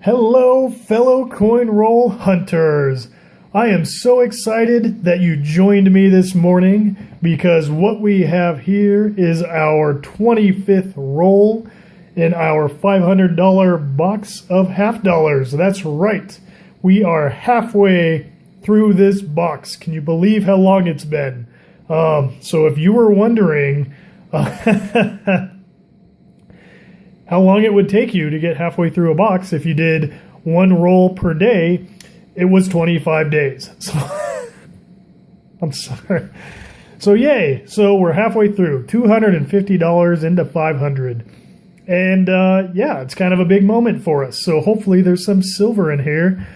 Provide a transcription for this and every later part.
Hello, fellow coin roll hunters. I am so excited that you joined me this morning because what we have here is our 25th roll in our $500 box of half dollars. That's right. We are halfway through this box. Can you believe how long it's been? So if you were wondering how long it would take you to get halfway through a box if you did one roll per day, it was 25 days. So I'm sorry. So yay. So we're halfway through. $250 into 500. And yeah, it's kind of a big moment for us. So hopefully there's some silver in here.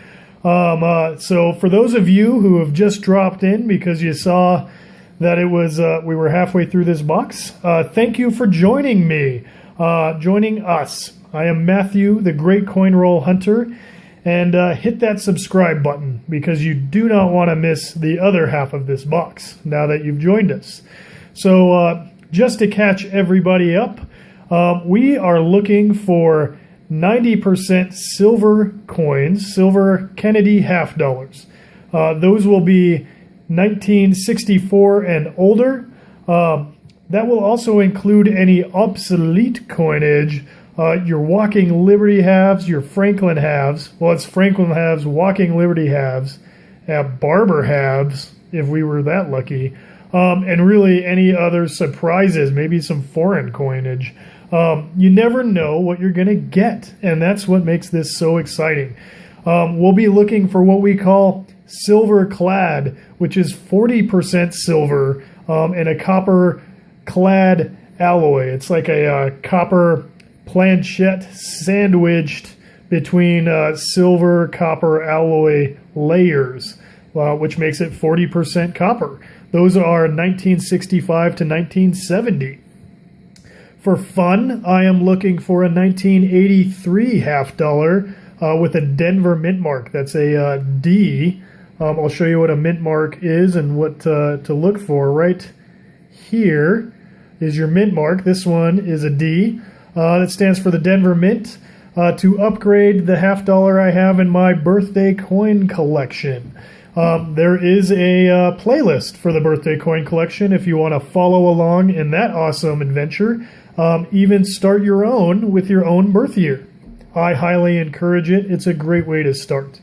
So for those of you who have just dropped in because you saw that it was we were halfway through this box, thank you for joining me. Joining us. I am Matthew, the Great Coin Roll Hunter, and hit that subscribe button because you do not want to miss the other half of this box now that you've joined us. So just to catch everybody up, we are looking for 90% silver coins, silver Kennedy half dollars. Those will be 1964 and older. That will also include any obsolete coinage, your Walking Liberty halves, your Franklin halves. Well, it's Franklin halves, Walking Liberty halves, Barber halves, if we were that lucky, and really any other surprises, maybe some foreign coinage. You never know what you're going to get, and that's what makes this so exciting. We'll be looking for what we call silver clad, which is 40% silver and a copper clad alloy. It's like a copper planchette sandwiched between silver copper alloy layers, which makes it 40% copper. Those are 1965 to 1970. For fun, I am looking for a 1983 half dollar with a Denver mint mark. That's a D. I'll show you what a mint mark is and what to look for. Right here is your mint mark. This one is a D. That stands for the Denver Mint. To upgrade the half dollar I have in my birthday coin collection. There is a playlist for the birthday coin collection if you want to follow along in that awesome adventure. Even start your own with your own birth year. I highly encourage it. It's a great way to start.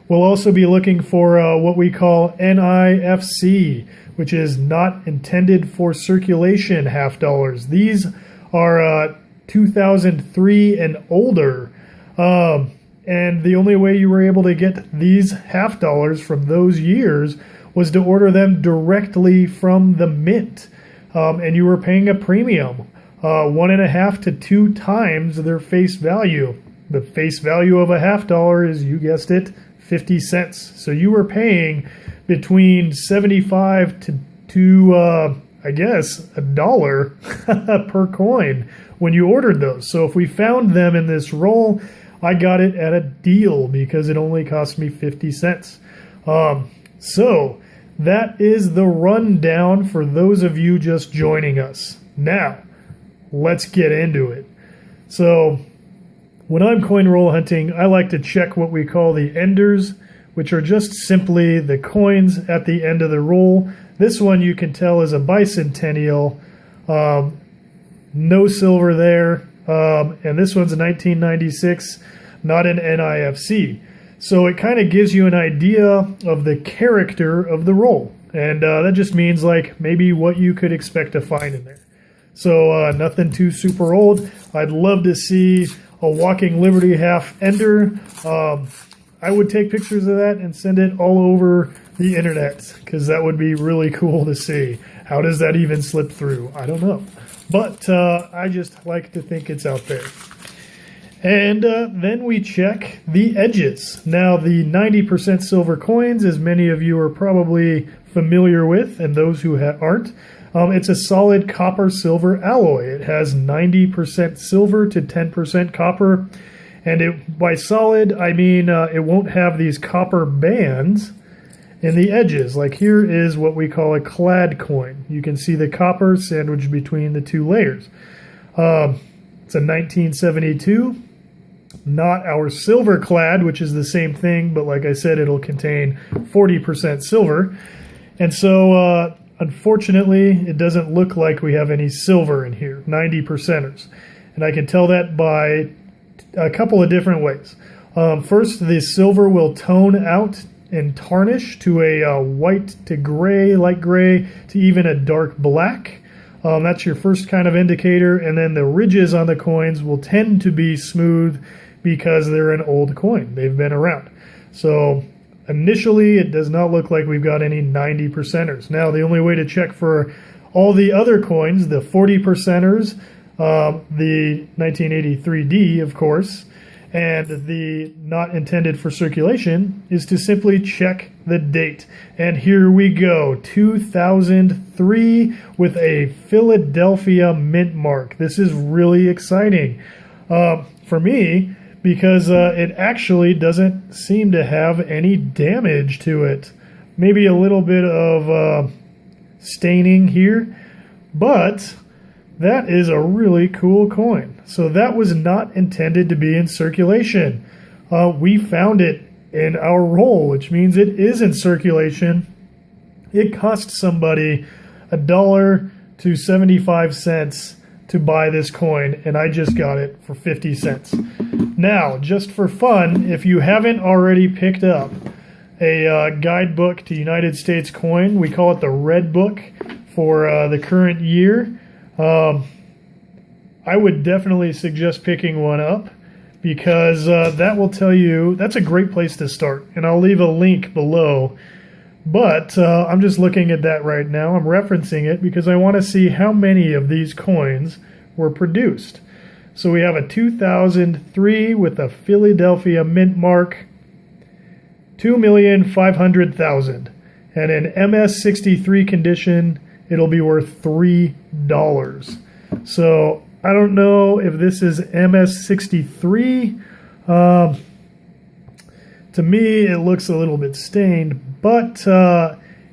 We'll also be looking for what we call NIFC, which is not intended for circulation half dollars. These are 2003 and older. And the only way you were able to get these half dollars from those years was to order them directly from the mint. And you were paying a premium, 1.5 to 2 times their face value. The face value of a half dollar is, you guessed it, 50 cents. So you were paying between 75 to I guess $1 per coin when you ordered those. So if we found them in this roll, I got it at a deal because it only cost me 50 cents. So that is the rundown for those of you just joining us. Now, let's get into it. So when I'm coin roll hunting, I like to check what we call the enders, which are just simply the coins at the end of the roll. This one you can tell is a bicentennial, no silver there, and this one's a 1996, not an NIFC. So it kind of gives you an idea of the character of the roll, and that just means like maybe what you could expect to find in there. So nothing too super old. I'd love to see a Walking Liberty half ender. I would take pictures of that and send it all over the internet because that would be really cool to see. How does that even slip through? I don't know. But I just like to think it's out there. And then we check the edges. Now the 90% silver coins, as many of you are probably familiar with, and those who aren't, it's a solid copper silver alloy. It has 90% silver to 10% copper. And by solid, I mean it won't have these copper bands in the edges. Like here is what we call a clad coin. You can see the copper sandwiched between the two layers. It's a 1972. not our silver clad, which is the same thing, but like I said, it'll contain 40% silver. And so, unfortunately, it doesn't look like we have any silver in here, 90%ers. And I can tell that by a couple of different ways. First, the silver will tone out and tarnish to a white to gray, light gray, to even a dark black. That's your first kind of indicator. And then the ridges on the coins will tend to be smooth because they're an old coin. They've been around. So initially, it does not look like we've got any 90%ers. Now, the only way to check for all the other coins, the 40%ers, the 1983D, of course, and the not intended for circulation, is to simply check the date. And here we go, 2003 with a Philadelphia mint mark. This is really exciting for me because it actually doesn't seem to have any damage to it. Maybe a little bit of staining here, but that is a really cool coin. So that was not intended to be in circulation. We found it in our roll, which means it is in circulation. It cost somebody $1 to 75 cents to buy this coin, and I just got it for 50 cents. Now, just for fun, if you haven't already picked up a guidebook to United States coin, we call it the Red Book for the current year, I would definitely suggest picking one up because that will tell you, that's a great place to start. And I'll leave a link below. But I'm just looking at that right now. I'm referencing it because I want to see how many of these coins were produced. So we have a 2003 with a Philadelphia mint mark, 2,500,000. And in MS63 condition, it'll be worth $3. So I don't know if this is MS63. To me, it looks a little bit stained, but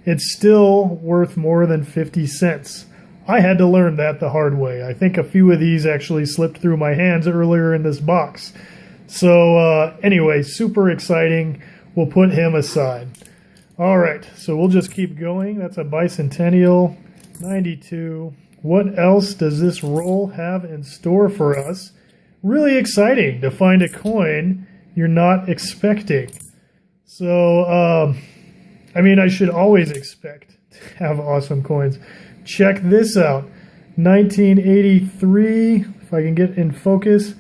it's still worth more than 50 cents. I had to learn that the hard way. I think a few of these actually slipped through my hands earlier in this box. So anyway, super exciting. We'll put him aside. All right, so we'll just keep going. That's a Bicentennial 92. What else does this roll have in store for us? Really exciting to find a coin you're not expecting. So, I mean, I should always expect to have awesome coins. Check this out. 1983, if I can get in focus,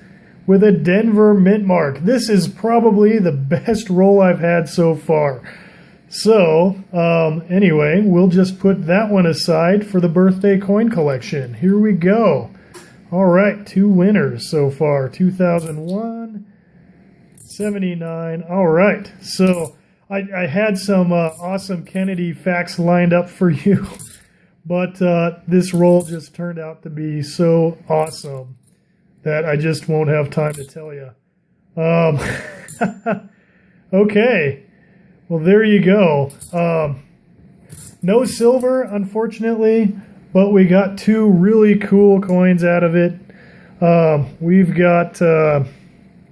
with a Denver mint mark. This is probably the best roll I've had so far. So, anyway, we'll just put that one aside for the birthday coin collection. Here we go. All right, 2 winners so far. 2001, 79. All right, so I had some awesome Kennedy facts lined up for you, but this roll just turned out to be so awesome that I just won't have time to tell you. Okay. Well, there you go. No silver, unfortunately, but we got 2 really cool coins out of it. We've got, let's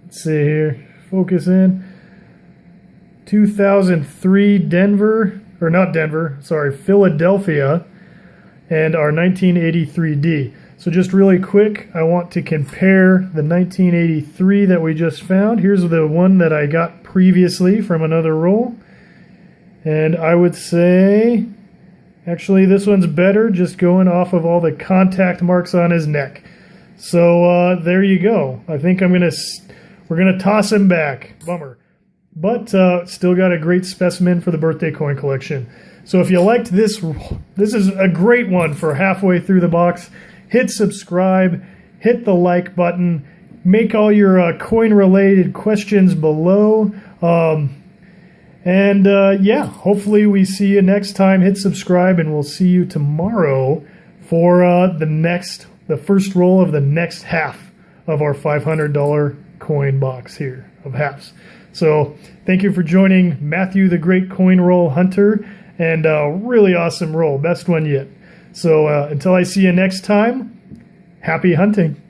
see here, focus in, 2003 Denver, or not Denver, sorry, Philadelphia, and our 1983D. So just really quick, I want to compare the 1983 that we just found. Here's the one that I got previously from another roll. And I would say, actually, this one's better, just going off of all the contact marks on his neck. So there you go. I think we're gonna toss him back. Bummer, but still got a great specimen for the birthday coin collection. So if you liked this is a great one for halfway through the box. Hit subscribe, hit the like button, make all your coin-related questions below. Yeah, hopefully we see you next time. Hit subscribe, and we'll see you tomorrow for the first roll of the next half of our $500 coin box here of halves. So thank you for joining Matthew the Great Coin Roll Hunter, and really awesome roll, best one yet. So until I see you next time, happy hunting.